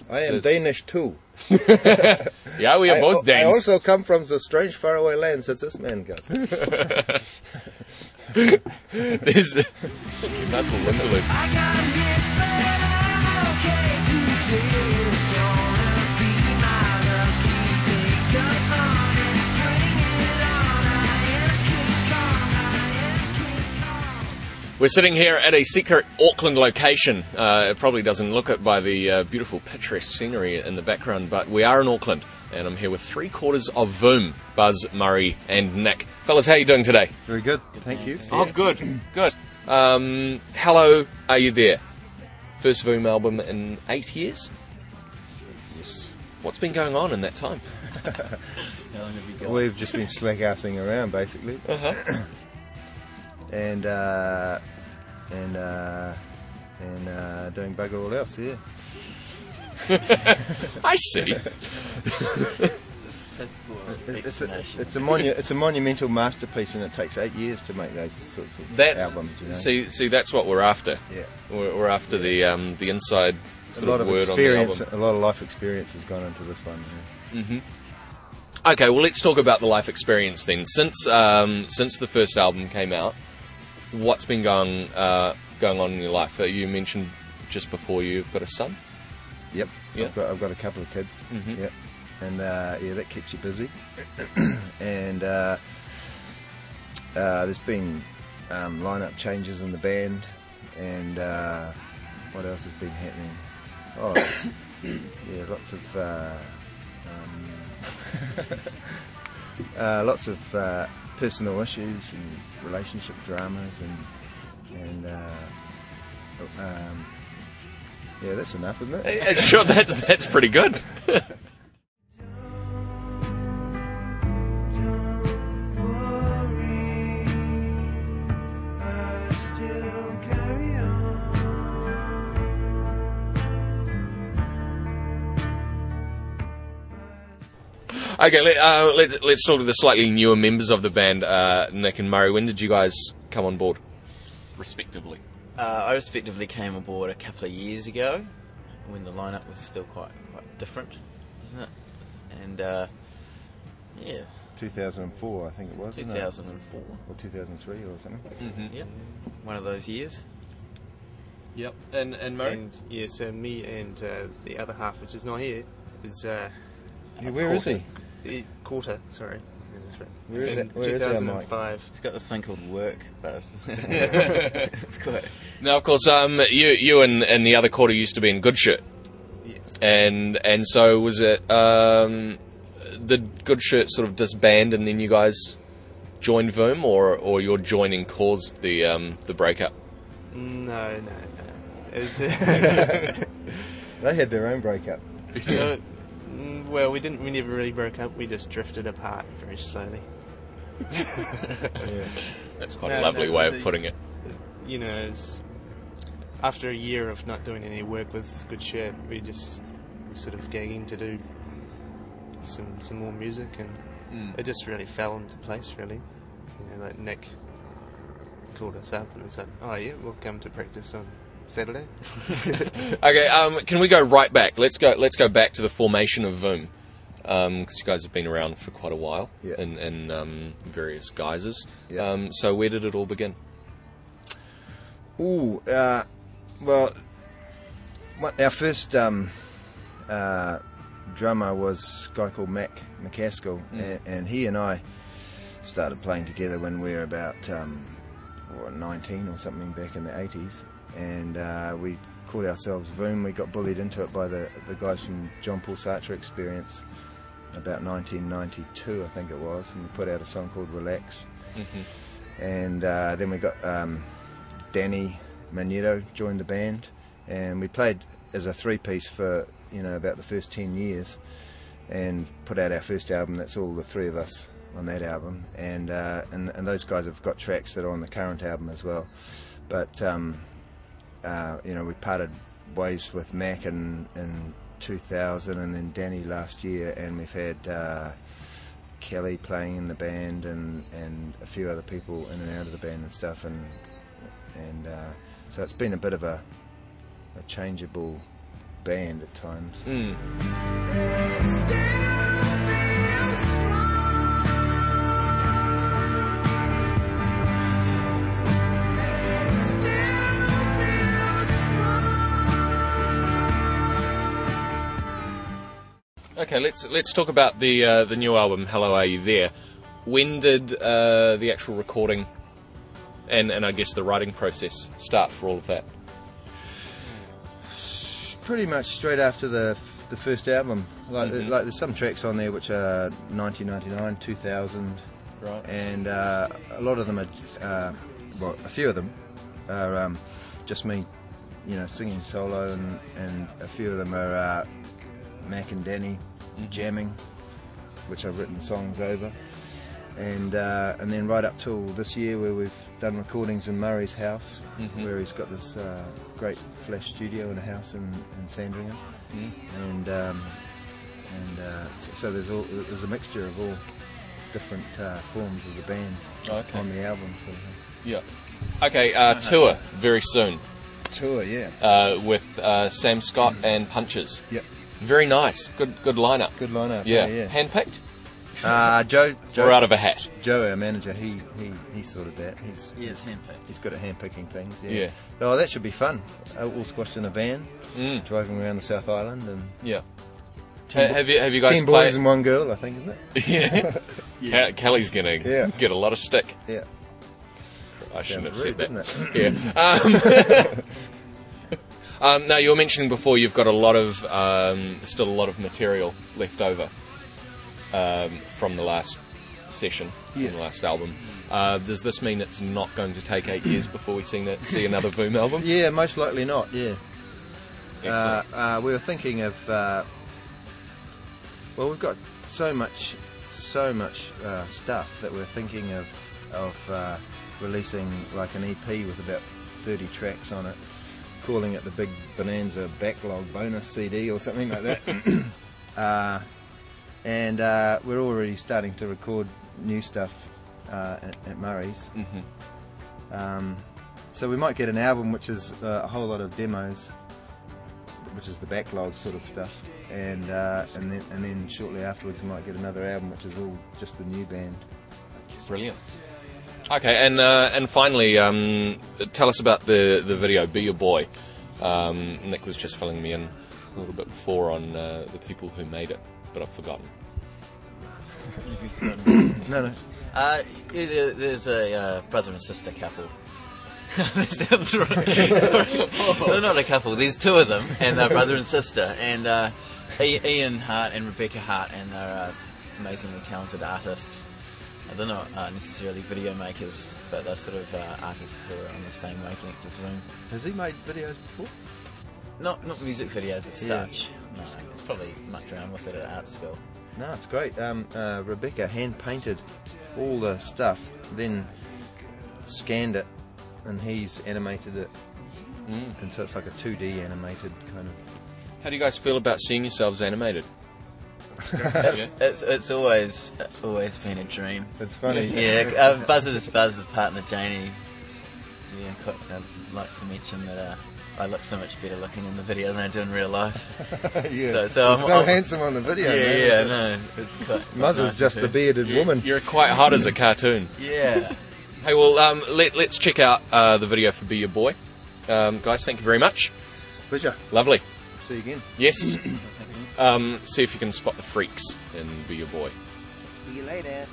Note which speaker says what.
Speaker 1: I am Danish too.
Speaker 2: Yeah, we are both Danes.
Speaker 1: I also come from the strange faraway lands that this man got.
Speaker 2: There's a nice little interlude. We're sitting here at a secret Auckland location. It probably doesn't look it by the beautiful picturesque scenery in the background, but we are in Auckland, and I'm here with 3/4 of Voom, Buzz, Murray, and Nick. Fellas, how are you doing today?
Speaker 1: Very good, thank you.
Speaker 2: Oh, good, good. Hello, are you there? First Voom album in 8 years?
Speaker 1: Yes.
Speaker 2: What's been going on in that time?
Speaker 3: How long have you got?
Speaker 1: We've just been slack-assing around, basically. And doing bugger all else, yeah.
Speaker 2: I see.
Speaker 1: It's a monumental masterpiece, and it takes 8 years to make those sorts of albums. You know?
Speaker 2: See, that's what we're after.
Speaker 1: Yeah,
Speaker 2: we're after the inside sort of word on the album.
Speaker 1: A lot of life experience has gone into this one. Yeah.
Speaker 2: Mm-hmm. Okay, well, let's talk about the life experience then. Since the first album came out, what's been going on in your life? You mentioned just before you've got a son.
Speaker 1: Yep.
Speaker 2: Yeah.
Speaker 1: I've got a couple of kids.
Speaker 2: Mm-hmm.
Speaker 1: Yep. And that keeps you busy. And there's been lineup changes in the band, and what else has been happening? Oh, yeah, lots of personal issues and relationship dramas, and yeah, that's enough, isn't it?
Speaker 2: Sure, that's pretty good. Okay, let's talk to the slightly newer members of the band, Nick and Murray. When did you guys come on board, respectively?
Speaker 3: I respectively came aboard a couple of years ago, when the lineup was still quite different, wasn't it? And yeah,
Speaker 1: 2004, I think it was.
Speaker 3: 2004
Speaker 1: or 2003 or something.
Speaker 2: Mm-hmm.
Speaker 3: Yep, one of those years.
Speaker 2: Yep, and Murray.
Speaker 4: And yeah, so me and the other half, which is not here, is
Speaker 1: Where is he?
Speaker 4: Quarter, sorry. Yeah, that's right.
Speaker 1: Where is
Speaker 4: in
Speaker 1: it? Where is our mic?
Speaker 4: 2005.
Speaker 3: It's got this thing called work, but it's quite.
Speaker 2: Now, of course, you and the other quarter used to be in Good Shirt.
Speaker 4: Yeah.
Speaker 2: And so was it did Good Shirt sort of disband and then you guys joined Voom, or your joining caused the breakup?
Speaker 4: No. It's,
Speaker 1: They had their own breakup.
Speaker 4: well, we never really broke up. We just drifted apart very slowly.
Speaker 1: Yeah.
Speaker 2: That's quite a lovely way of putting it.
Speaker 4: You know, after a year of not doing any work with Good Shirt, we just were sort of gagging to do some more music, and it just really fell into place, really. You know, like Nick called us up and said, "Oh yeah, we'll come to practice on Saturday."
Speaker 2: Okay, can we go right back? Let's go back to the formation of Voom, because you guys have been around for quite a while,
Speaker 1: yeah,
Speaker 2: in various guises.
Speaker 1: Yeah.
Speaker 2: So where did it all begin?
Speaker 1: Ooh, well, our first drummer was a guy called Mac McCaskill, and he and I started playing together when we were about 19 or something back in the 80s, and we called ourselves Voom. We got bullied into it by the guys from John Paul Sartre Experience about 1992, I think it was, and we put out a song called Relax. And then we got Danny Magneto joined the band, and we played as a three-piece for about the first 10 years, and put out our first album. That's all the three of us on that album, and those guys have got tracks that are on the current album as well. But we parted ways with Mac in 2000, and then Danny last year, and we've had Kelly playing in the band, and a few other people in and out of the band and stuff, and so it's been a bit of a changeable band at times.
Speaker 2: Okay, let's talk about the new album. Hello, Are You There? When did the actual recording and I guess the writing process start for all of that?
Speaker 1: Pretty much straight after the first album. Like there's some tracks on there which are 1999, 2000,
Speaker 2: Right.
Speaker 1: and a lot of them are, well, a few of them are just me, singing solo, and a few of them are Mac and Danny jamming, which I've written songs over, and then right up till this year where we've done recordings in Murray's house, where he's got this great flash studio in a house in Sandringham, so there's a mixture of all different forms of the band on the album. So.
Speaker 2: Yeah. Okay, tour very soon.
Speaker 1: Tour, yeah.
Speaker 2: With Sam Scott and Punches.
Speaker 1: Yep.
Speaker 2: Very nice. Good lineup.
Speaker 1: Good lineup.
Speaker 2: Yeah.
Speaker 1: Yeah.
Speaker 2: Handpicked?
Speaker 1: Joe,
Speaker 2: Or out of a hat?
Speaker 1: Joe, our manager, he sorted that.
Speaker 3: It's handpicked.
Speaker 1: He's good at hand-picking things.
Speaker 2: Yeah.
Speaker 1: Oh, that should be fun. All squashed in a van, driving around the South Island, and
Speaker 2: Yeah. Have you guys
Speaker 1: 10
Speaker 2: played?
Speaker 1: boys and 1 girl, I think, isn't it?
Speaker 2: Yeah. Kelly's gonna get a lot of stick.
Speaker 1: Yeah.
Speaker 2: I shouldn't have
Speaker 1: Sounds
Speaker 2: said
Speaker 1: rude,
Speaker 2: that.
Speaker 1: doesn't it?
Speaker 2: Yeah. Now you were mentioning before you've got still a lot of material left over from the last session, from the last album. Does this mean it's not going to take 8 years before we see another Voom album?
Speaker 1: Yeah, most likely not. Yeah.
Speaker 2: Excellent.
Speaker 1: We were thinking of. Well, we've got so much stuff that we're thinking of releasing like an EP with about 30 tracks on it, calling it the Big Bonanza Backlog Bonus CD or something like that. And we're already starting to record new stuff at Murray's. So we might get an album which is a whole lot of demos, which is the backlog sort of stuff, and then shortly afterwards we might get another album which is all just the new band.
Speaker 2: Brilliant. Okay, and finally, tell us about the video, Be Your Boy. Nick was just filling me in a little bit before on the people who made it, but I've forgotten.
Speaker 1: No.
Speaker 3: There's a brother and sister couple. That sounds right. They're not a couple. There's 2 of them, and they're brother and sister. And Ian Hart and Rebecca Hart, and they're amazingly talented artists. They're not necessarily video makers, but they're sort of artists who are on the same wavelength as Voom.
Speaker 1: Has he made videos before?
Speaker 3: Not music videos as such. No, he's probably mucked around with it at art school.
Speaker 1: No, it's great. Rebecca hand painted all the stuff, then scanned it, and he's animated it. And so it's like a 2D animated kind of.
Speaker 2: How do you guys feel about seeing yourselves animated?
Speaker 3: It's always been a dream.
Speaker 1: It's funny.
Speaker 3: Yeah, Buzz's partner Janie. Yeah, I'd like to mention that I look so much better looking in the video than I do in real life.
Speaker 1: Yeah,
Speaker 3: so I'm
Speaker 1: handsome on the video.
Speaker 3: Yeah,
Speaker 1: man.
Speaker 3: no, it's quite.
Speaker 1: Muzz is just the bearded woman.
Speaker 2: You're quite hot as a cartoon.
Speaker 3: Yeah.
Speaker 2: Hey, well, let's check out the video for Be Your Boy. Guys, thank you very much.
Speaker 1: Pleasure.
Speaker 2: Lovely.
Speaker 1: See you again.
Speaker 2: Yes. See if you can spot the freaks in Be Your Boy.
Speaker 1: See you later.